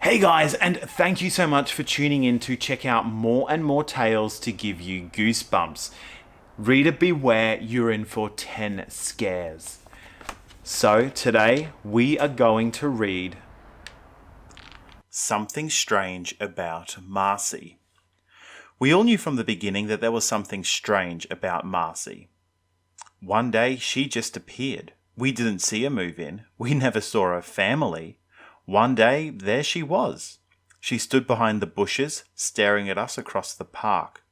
Hey guys, and thank you so much for tuning in to check out more and more tales to give you goosebumps. Reader beware, you're in for 10 scares. So today we are going to read Something Strange About Marci. We all knew from the beginning that there was something strange about Marci. One day she just appeared. We didn't see her move in. We never saw her family. One day, there she was. She stood behind the bushes, staring at us across the park.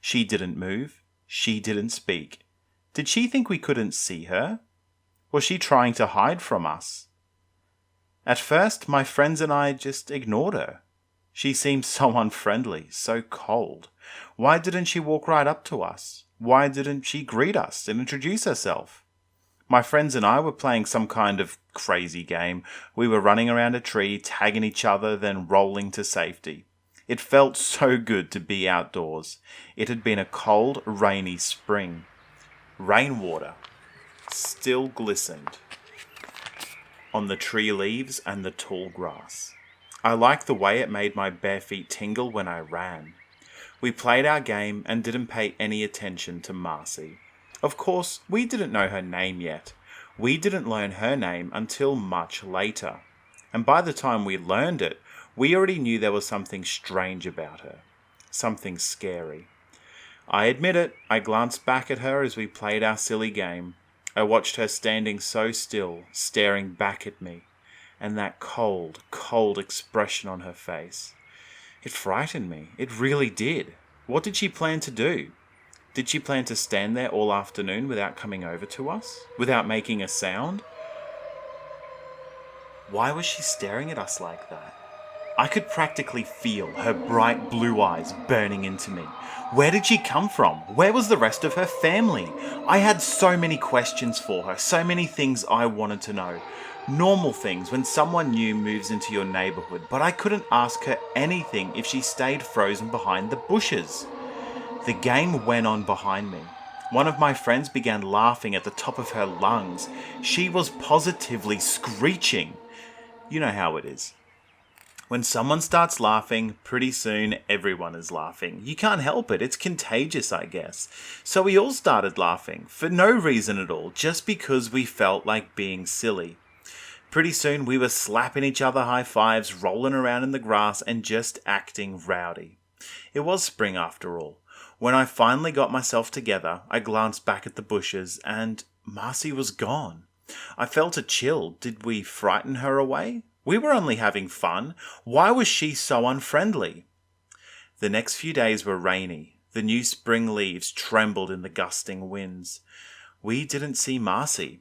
She didn't move. She didn't speak. Did she think we couldn't see her? Was she trying to hide from us? At first, my friends and I just ignored her. She seemed so unfriendly, so cold. Why didn't she walk right up to us? Why didn't she greet us and introduce herself? My friends and I were playing some kind of crazy game. We were running around a tree, tagging each other, then rolling to safety. It felt so good to be outdoors. It had been a cold, rainy spring. Rainwater still glistened on the tree leaves and the tall grass. I liked the way it made my bare feet tingle when I ran. We played our game and didn't pay any attention to Marci. Of course, we didn't know her name yet. We didn't learn her name until much later. And by the time we learned it, we already knew there was something strange about her. Something scary. I admit it, I glanced back at her as we played our silly game. I watched her standing so still, staring back at me, and that cold, cold expression on her face. It frightened me. It really did. What did she plan to do? Did she plan to stand there all afternoon without coming over to us? Without making a sound? Why was she staring at us like that? I could practically feel her bright blue eyes burning into me. Where did she come from? Where was the rest of her family? I had so many questions for her, so many things I wanted to know. Normal things when someone new moves into your neighborhood, but I couldn't ask her anything if she stayed frozen behind the bushes. The game went on behind me. One of my friends began laughing at the top of her lungs. She was positively screeching. You know how it is. When someone starts laughing, pretty soon everyone is laughing. You can't help it. It's contagious, I guess. So we all started laughing, for no reason at all, just because we felt like being silly. Pretty soon we were slapping each other high fives, rolling around in the grass, and just acting rowdy. It was spring after all. When I finally got myself together, I glanced back at the bushes and Marci was gone. I felt a chill. Did we frighten her away? We were only having fun. Why was she so unfriendly? The next few days were rainy. The new spring leaves trembled in the gusting winds. We didn't see Marci.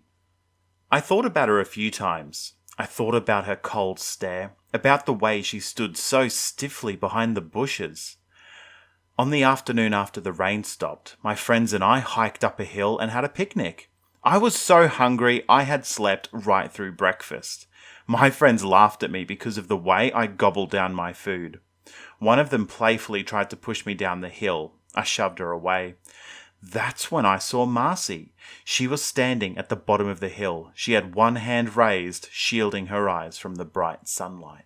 I thought about her a few times. I thought about her cold stare, about the way she stood so stiffly behind the bushes. On the afternoon after the rain stopped, my friends and I hiked up a hill and had a picnic. I was so hungry I had slept right through breakfast. My friends laughed at me because of the way I gobbled down my food. One of them playfully tried to push me down the hill. I shoved her away. That's when I saw Marci. She was standing at the bottom of the hill. She had one hand raised, shielding her eyes from the bright sunlight.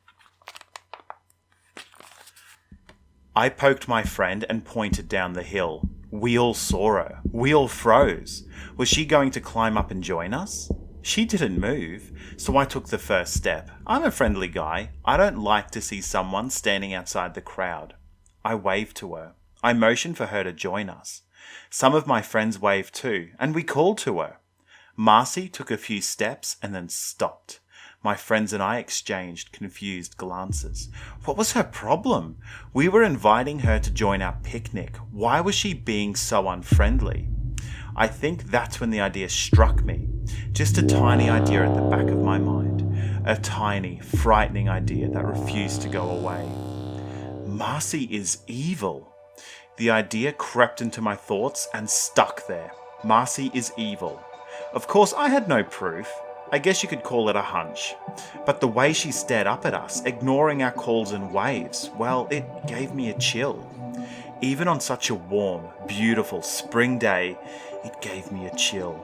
I poked my friend and pointed down the hill. We all saw her. We all froze. Was she going to climb up and join us? She didn't move, so I took the first step. I'm a friendly guy. I don't like to see someone standing outside the crowd. I waved to her. I motioned for her to join us. Some of my friends waved too, and we called to her. Marci took a few steps and then stopped. My friends and I exchanged confused glances. What was her problem? We were inviting her to join our picnic. Why was she being so unfriendly? I think that's when the idea struck me. Just a tiny idea at the back of my mind. A tiny, frightening idea that refused to go away. Marci is evil. The idea crept into my thoughts and stuck there. Marci is evil. Of course, I had no proof. I guess you could call it a hunch. But the way she stared up at us, ignoring our calls and waves, well, it gave me a chill. Even on such a warm, beautiful spring day, it gave me a chill.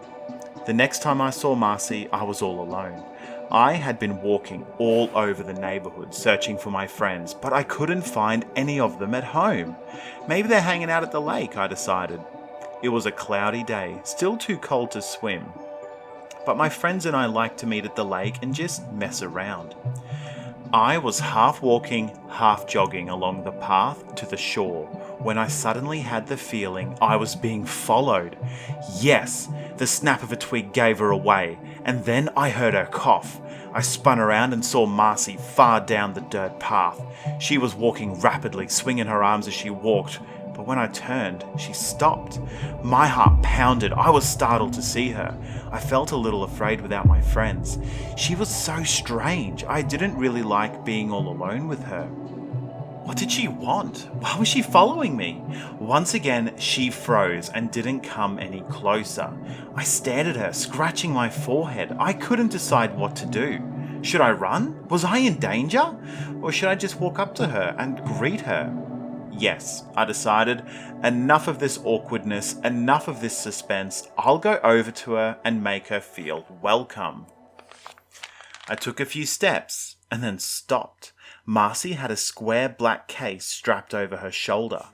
The next time I saw Marci, I was all alone. I had been walking all over the neighborhood searching for my friends, but I couldn't find any of them at home. Maybe they're hanging out at the lake, I decided. It was a cloudy day, still too cold to swim, but my friends and I liked to meet at the lake and just mess around. I was half walking, half jogging along the path to the shore when I suddenly had the feeling I was being followed. Yes, the snap of a twig gave her away, and then I heard her cough. I spun around and saw Marci far down the dirt path. She was walking rapidly, swinging her arms as she walked, but when I turned, she stopped. My heart pounded. I was startled to see her. I felt a little afraid without my friends. She was so strange. I didn't really like being all alone with her. What did she want? Why was she following me? Once again, she froze and didn't come any closer. I stared at her, scratching my forehead. I couldn't decide what to do. Should I run? Was I in danger? Or should I just walk up to her and greet her? Yes, I decided, enough of this awkwardness, enough of this suspense. I'll go over to her and make her feel welcome. I took a few steps and then stopped. Marci had a square black case strapped over her shoulder.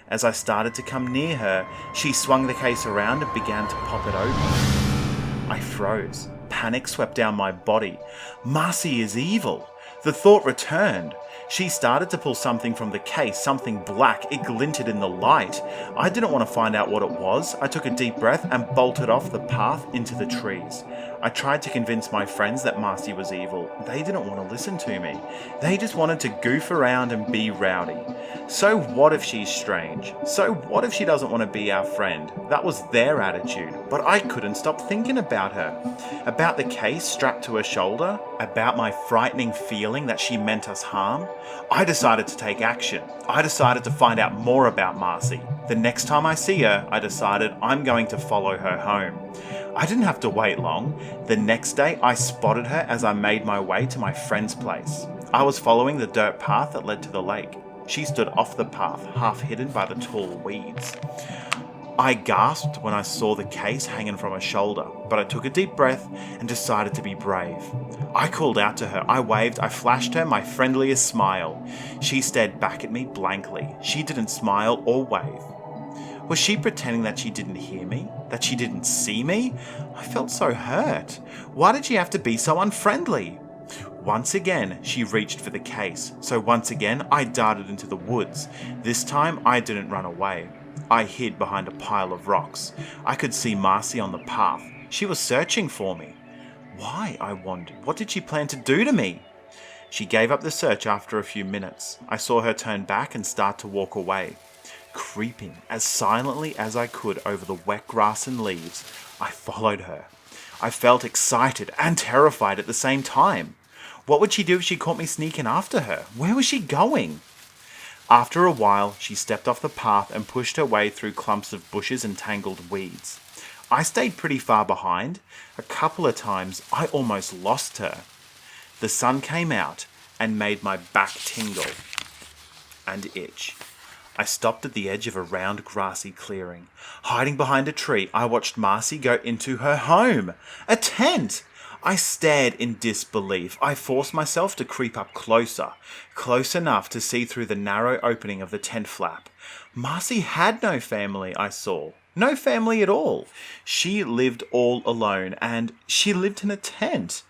As I started to come near her, she swung the case around and began to pop it open. I froze. Panic swept down my body. Marci is evil. The thought returned. She started to pull something from the case, something black. It glinted in the light. I didn't want to find out what it was. I took a deep breath and bolted off the path into the trees. I tried to convince my friends that Marci was evil. They didn't want to listen to me. They just wanted to goof around and be rowdy. So what if she's strange? So what if she doesn't want to be our friend? That was their attitude, but I couldn't stop thinking about her. About the case strapped to her shoulder, about my frightening feeling that she meant us harm. I decided to take action. I decided to find out more about Marci. The next time I see her, I decided I'm going to follow her home. I didn't have to wait long. The next day, I spotted her as I made my way to my friend's place. I was following the dirt path that led to the lake. She stood off the path, half hidden by the tall weeds. I gasped when I saw the case hanging from her shoulder, but I took a deep breath and decided to be brave. I called out to her. I waved. I flashed her my friendliest smile. She stared back at me blankly. She didn't smile or wave. Was she pretending that she didn't hear me? That she didn't see me? I felt so hurt. Why did she have to be so unfriendly? Once again, she reached for the case, so once again I darted into the woods. This time I didn't run away. I hid behind a pile of rocks. I could see Marci on the path. She was searching for me. Why, I wondered. What did she plan to do to me? She gave up the search after a few minutes. I saw her turn back and start to walk away. Creeping as silently as I could over the wet grass and leaves, I followed her. I felt excited and terrified at the same time. What would she do if she caught me sneaking after her? Where was she going? After a while, she stepped off the path and pushed her way through clumps of bushes and tangled weeds. I stayed pretty far behind. A couple of times, I almost lost her. The sun came out and made my back tingle and itch. I stopped at the edge of a round grassy clearing. Hiding behind a tree, I watched Marci go into her home. A tent! I stared in disbelief. I forced myself to creep up closer, close enough to see through the narrow opening of the tent flap. Marci had no family, I saw. No family at all. She lived all alone, and she lived in a tent.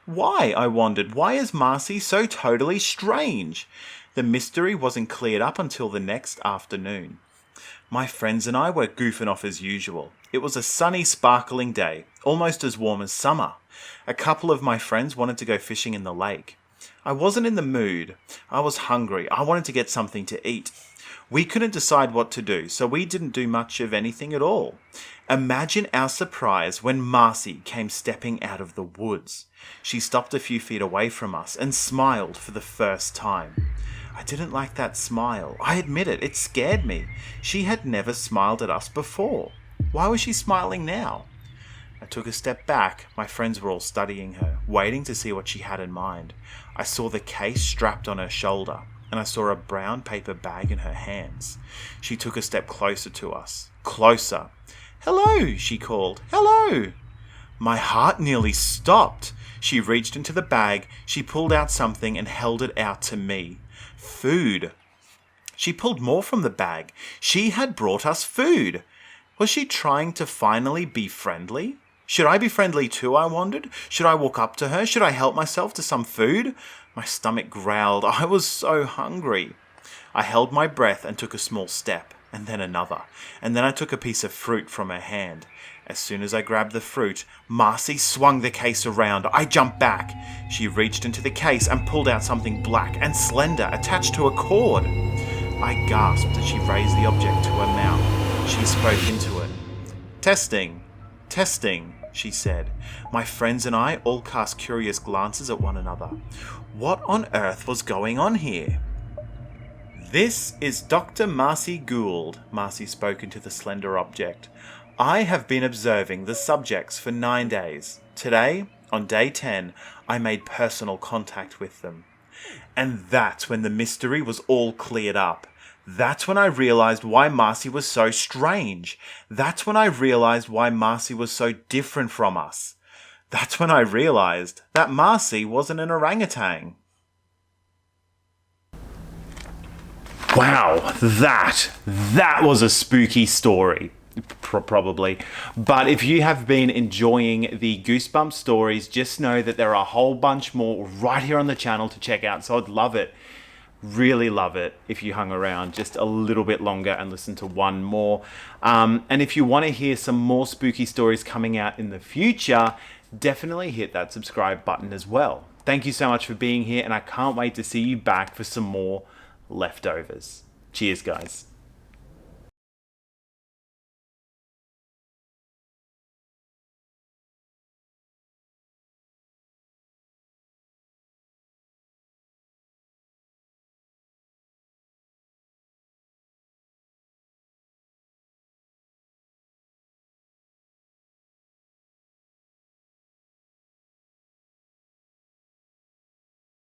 Why, I wondered, why is Marci so totally strange? The mystery wasn't cleared up until the next afternoon. My friends and I were goofing off as usual. It was a sunny, sparkling day, almost as warm as summer. A couple of my friends wanted to go fishing in the lake. I wasn't in the mood. I was hungry. I wanted to get something to eat. We couldn't decide what to do, so we didn't do much of anything at all. Imagine our surprise when Marci came stepping out of the woods. She stopped a few feet away from us and smiled for the first time. I didn't like that smile. I admit it, it scared me. She had never smiled at us before. Why was she smiling now? I took a step back. My friends were all studying her, waiting to see what she had in mind. I saw the case strapped on her shoulder, and I saw a brown paper bag in her hands. She took a step closer to us. Closer. "Hello," she called. "Hello." My heart nearly stopped. She reached into the bag, she pulled out something and held it out to me. Food. She pulled more from the bag. She had brought us food. Was she trying to finally be friendly? Should I be friendly too, I wondered? Should I walk up to her? Should I help myself to some food? My stomach growled. I was so hungry. I held my breath and took a small step, and then another, and then I took a piece of fruit from her hand. As soon as I grabbed the fruit, Marci swung the case around. I jumped back. She reached into the case and pulled out something black and slender attached to a cord. I gasped as she raised the object to her mouth. She spoke into it. Testing, testing, she said. My friends and I all cast curious glances at one another. What on earth was going on here? This is Dr. Marci Gould, Marci spoke into the slender object. I have been observing the subjects for 9 days. Today, on day 10, I made personal contact with them. And that's when the mystery was all cleared up. That's when I realized why Marci was so strange. That's when I realized why Marci was so different from us. That's when I realized that Marci wasn't an orangutan. Wow, that was a spooky story. Probably. But if you have been enjoying the Goosebumps stories, just know that there are a whole bunch more right here on the channel to check out. So I'd love it, really love it, if you hung around just a little bit longer and listened to one more. And if you want to hear some more spooky stories coming out in the future, definitely hit that subscribe button as well. Thank you so much for being here, and I can't wait to see you back for some more leftovers. Cheers, guys.